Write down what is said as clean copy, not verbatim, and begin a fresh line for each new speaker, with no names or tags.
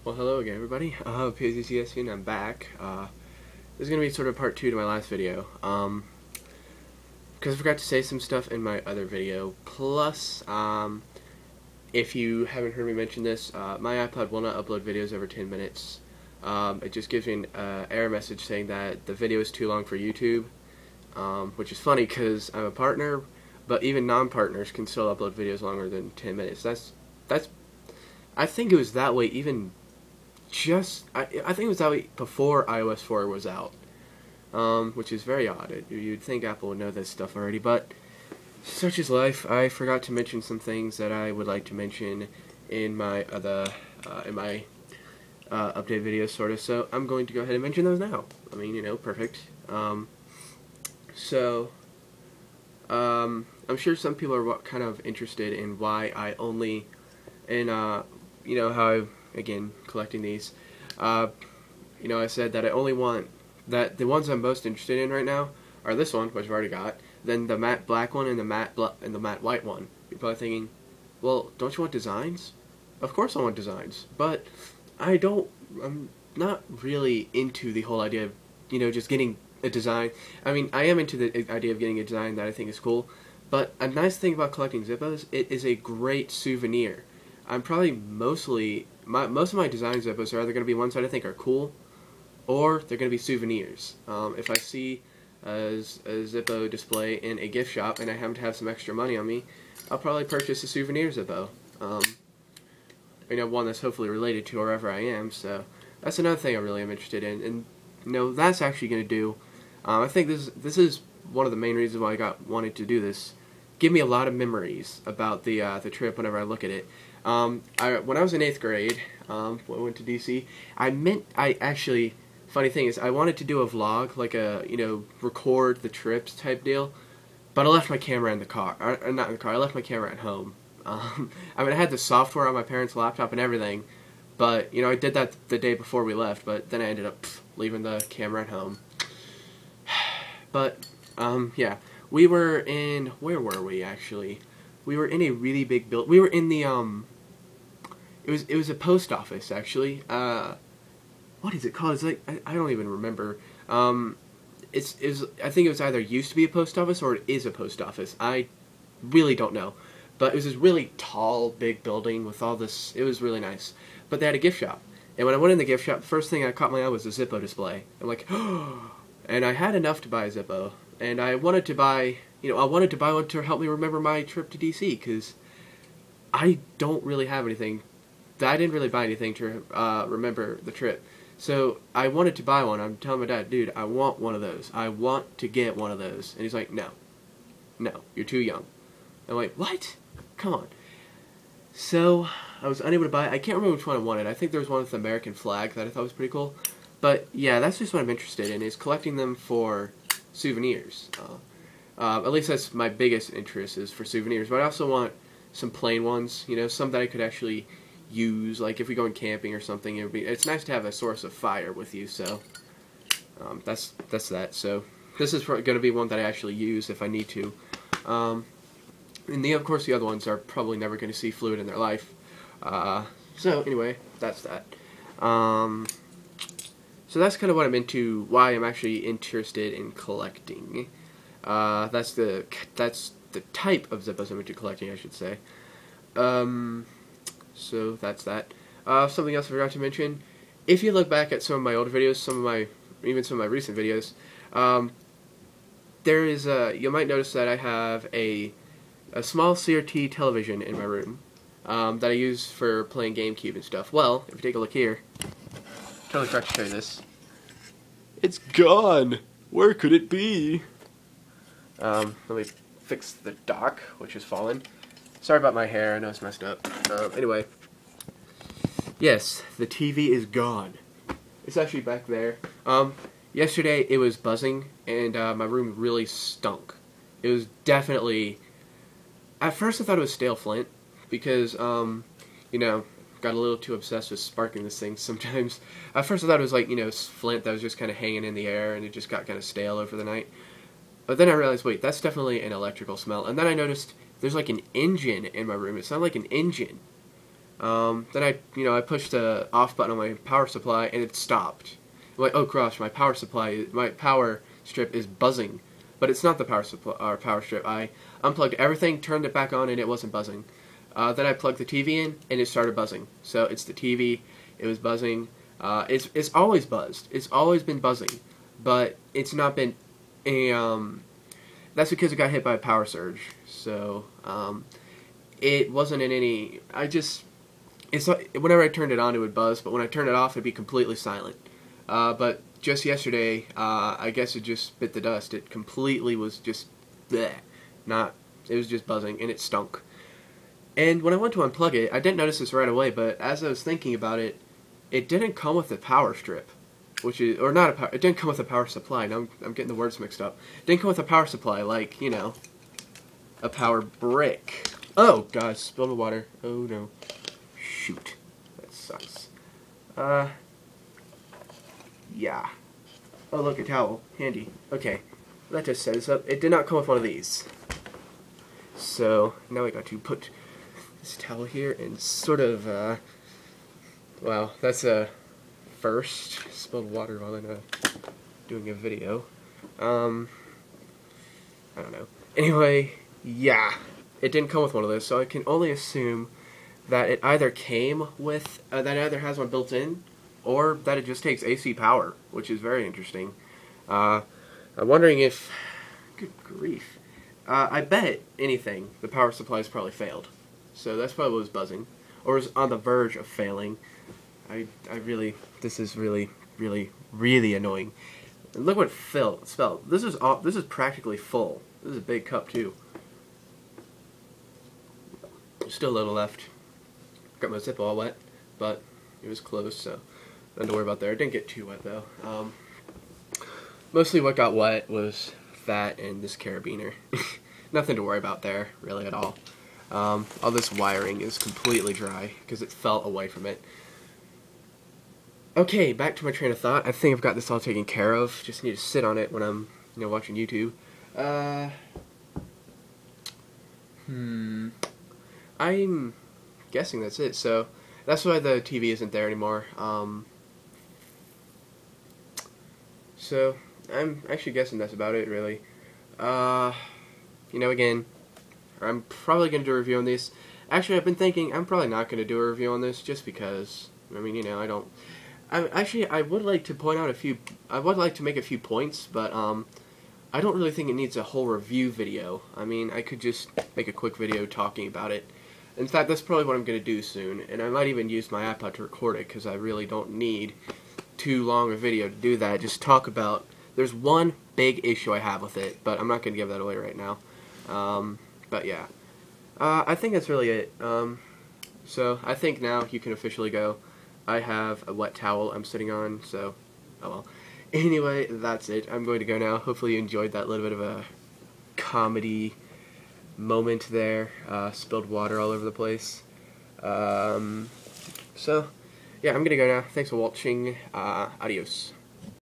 Well, hello again, everybody. PZCSC, and I'm back. This is going to be sort of part 2 to my last video. Because I forgot to say some stuff in my other video. Plus, if you haven't heard me mention this, my iPod will not upload videos over 10 minutes. It just gives me an error message saying that the video is too long for YouTube, which is funny because I'm a partner, but even non-partners can still upload videos longer than 10 minutes. I think it was that way even I think it was that way before iOS 4 was out, which is very odd. You'd think Apple would know this stuff already, but such is life. I forgot to mention some things that I would like to mention in my other update videos, sort of. So I'm going to go ahead and mention those now. I mean, perfect. I'm sure some people are kind of interested in why I only, how again, collecting these. I said that I only want that the ones I'm most interested in right now are this one, which I've already got, then the matte black one and the matte white one. You're probably thinking, well, don't you want designs? Of course I want designs, but I'm not really into the whole idea of, just getting a design. I mean, I am into the idea of getting a design that I think is cool, but a nice thing about collecting Zippos, it is a great souvenir. I'm probably most of my design Zippos are either going to be ones that I think are cool, or they're going to be souvenirs. If I see a Zippo display in a gift shop and I happen to have some extra money on me, I'll probably purchase a souvenir Zippo. One that's hopefully related to wherever I am. So that's another thing I really am interested in, and that's actually going to do. I think this is one of the main reasons why I wanted to do this. Give me a lot of memories about the trip whenever I look at it. When I was in 8th grade, when I went to DC, funny thing is, I wanted to do a vlog, like record the trips type deal, but I left my camera in the car. Not in the car, I left my camera at home. I mean, I had the software on my parents' laptop and everything, but, I did that the day before we left, but then I ended up leaving the camera at home. But, yeah, we were in, where were we, actually? We were in a really big building. We were in the, it was a post office, actually. What is it called? It's like, I don't even remember. I think it was either used to be a post office or it is a post office. I really don't know. But it was this really tall, big building with all this, it was really nice. But they had a gift shop. And when I went in the gift shop, the first thing I caught my eye was a Zippo display. I'm like, oh. And I had enough to buy a Zippo. And I wanted to buy, one to help me remember my trip to DC, because I don't really have anything. I didn't really buy anything to remember the trip. So I wanted to buy one. I'm telling my dad, dude, I want one of those. I want to get one of those. And he's like, no, you're too young. I'm like, what? Come on. So I was unable to buy it. I can't remember which one I wanted. I think there was one with the American flag that I thought was pretty cool. But yeah, that's just what I'm interested in, is collecting them for souvenirs. At least that's my biggest interest, is for souvenirs. But I also want some plain ones, some that I could actually use, like if we go camping or something. It's nice to have a source of fire with you. So that's that. So this is going to be one that I actually use if I need to. And of course the other ones are probably never going to see fluid in their life. So anyway, that's that. So that's kind of what I'm into, why I'm actually interested in collecting. That's the type of Zippos I'm into collecting, I should say. So that's that. Something else I forgot to mention. If you look back at some of my older videos, even some of my recent videos, you might notice that I have a small CRT television in my room that I use for playing GameCube and stuff. Well, if you take a look here, totally forgot to show you this. It's gone! Where could it be? Let me fix the dock, which has fallen. Sorry about my hair, I know it's messed up. Anyway. Yes, the TV is gone. It's actually back there. Yesterday it was buzzing, and my room really stunk. It was definitely... At first I thought it was stale Flint, because, got a little too obsessed with sparking this thing sometimes. At first I thought it was like, Flint that was just kind of hanging in the air, and it just got kind of stale over the night. But then I realized, wait, that's definitely an electrical smell. And then I noticed there's like an engine in my room. It sounded like an engine. Then I pushed the off button on my power supply and it stopped. I'm like, oh gosh, my power strip is buzzing, but it's not the power supply or power strip. I unplugged everything, turned it back on, and it wasn't buzzing. Then I plugged the TV in and it started buzzing. So it's the TV. It was buzzing. It's always buzzed. It's always been buzzing, but it's not been a. That's because it got hit by a power surge. So it wasn't in any. It's whenever I turned it on, it would buzz, but when I turned it off, it'd be completely silent. But just yesterday, I guess it just bit the dust. It completely was just bleh, it was just buzzing, and it stunk. And when I went to unplug it, I didn't notice this right away, but as I was thinking about it, it didn't come with a power strip, it didn't come with a power supply. Now I'm getting the words mixed up. It didn't come with a power supply, like, a power brick. Oh, God, spilled the water. Oh, no. Shoot. That sucks. Yeah. Oh, look, a towel. Handy. Okay. That just set us up. It did not come with one of these. So, now I got to put this towel here and sort of, wow, that's a first. Spilled water while I'm doing a video. I don't know. Anyway, yeah. It didn't come with one of those, so I can only assume that it either came with, that it either has one built in, or that it just takes AC power, which is very interesting. I'm wondering if, good grief, I bet anything, the power supply's probably failed. So that's probably what was buzzing, or was on the verge of failing. This is really, really, really annoying. And look what it spelled. This is practically full. This is a big cup too. Still a little left. Got my zip all wet, but it was close, so nothing to worry about there. It didn't get too wet though. Mostly what got wet was that and this carabiner. Nothing to worry about there, really, at all. All this wiring is completely dry because it fell away from it. Okay, back to my train of thought. I think I've got this all taken care of. Just need to sit on it when I'm, watching YouTube. I'm guessing that's it. So that's why the TV isn't there anymore. So I'm actually guessing that's about it, really. Again, I'm probably going to do a review on this. Actually, I've been thinking I'm probably not going to do a review on this just because, I would like to point out I would like to make a few points, but I don't really think it needs a whole review video. I mean, I could just make a quick video talking about it. In fact, that's probably what I'm going to do soon, and I might even use my iPod to record it, because I really don't need too long a video to do that. Just talk about, there's one big issue I have with it, but I'm not going to give that away right now. But yeah, I think that's really it. So I think now you can officially go. I have a wet towel I'm sitting on, so, oh well. Anyway, that's it. I'm going to go now. Hopefully you enjoyed that little bit of a comedy moment there. Spilled water all over the place. So, yeah, I'm going to go now. Thanks for watching. Adios.